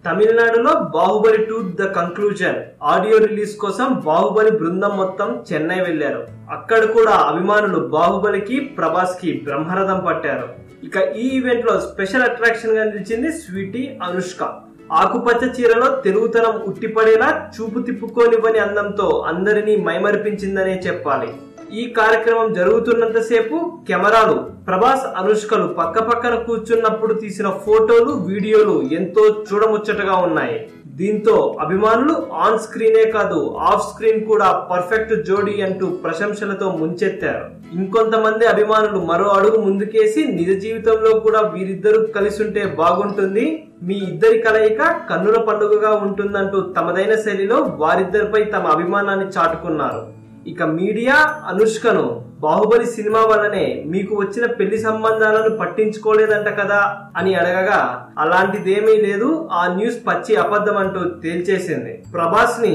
తమిళనాడులో Baahubali 2 the conclusion audio release కోసం బాహుబలి బృందం మొత్తం చెన్నై వెళ్లారు. అక్కడ కూడా అభిమానులు బాహుబలికి ప్రభాస్ కి బ్రహ్మరథం పట్టారు. ఇక ఈ ఈవెంట్ లో స్పెషల్ అట్రాక్షన్ గా నిలిచింది స్వీటీ అనుష్క. ఆకుపచ్చ చీరలో తెలుగుతనం ఉట్టిపడేలా చూపు తిప్పుకోనివ్వని అందంతో అందరినీ మైమరిపించిందనే చెప్పాలి. ఈ కార్యక్రమం జరుగుతున్నంతసేపు కెమెరాలు ప్రభాస్ అనుష్కలు పక్క పక్కన కూర్చున్నప్పుడు తీసిన ఫోటోలు వీడియోలు ఎంతో చూడముచ్చటగా ఉన్నాయి. దీంతో అభిమానులు ఆన్ స్క్రీనే కాదు ఆఫ్ స్క్రీన్ కూడా పర్ఫెక్ట్ జోడీ అంటూ ప్రశంసలతో ముంచెత్తారు. ఇంకొంతమంది అభిమానులు మరో అడుగు ముందుకేసి నిజ జీవితంలో కూడా వీరిద్దరూ కలిసుంటే బాగుంటుంది, మీ ఇద్దరి కలయిక కన్నుల పండుగగా ఉంటుందంటూ తమదైన శైలిలో వారిద్దరిపై తమ అభిమానాన్ని చాటుకున్నారు. ఇక మీడియా అనుష్కను బాహుబలి సినిమా వల్లనే మీకు వచ్చిన పెళ్లి సంబంధాలను పట్టించుకోలేదంట కదా అని అడగగా అలాంటిదేమీ లేదు, ఆ న్యూస్ పచ్చి అబద్ధం అంటూ తేల్చేసింది. ప్రభాస్ ని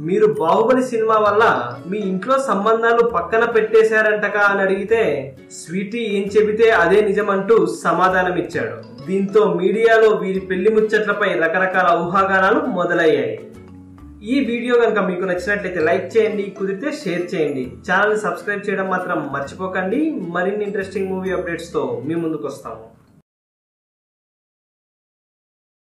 మీరు బాహుబలి సినిమా వల్ల మీ ఇంట్లో సంబంధాలు పక్కన పెట్టేశారంటగా అని అడిగితే స్వీటీ ఏం చెబితే అదే నిజమంటూ సమాధానం ఇచ్చాడు. దీంతో మీడియాలో వీరి పెళ్లి ముచ్చట్లపై రకరకాల ఊహాగానాలు మొదలయ్యాయి. ఈ వీడియో కనుక మీకు నచ్చినట్లయితే లైక్ చేయండి, కుదిరితే షేర్ చేయండి, ఛానల్ సబ్స్క్రైబ్ చేయడం మాత్రం మర్చిపోకండి. మరిన్ని ఇంట్రెస్టింగ్ మూవీ అప్డేట్స్ తో మీ ముందుకు వస్తాము.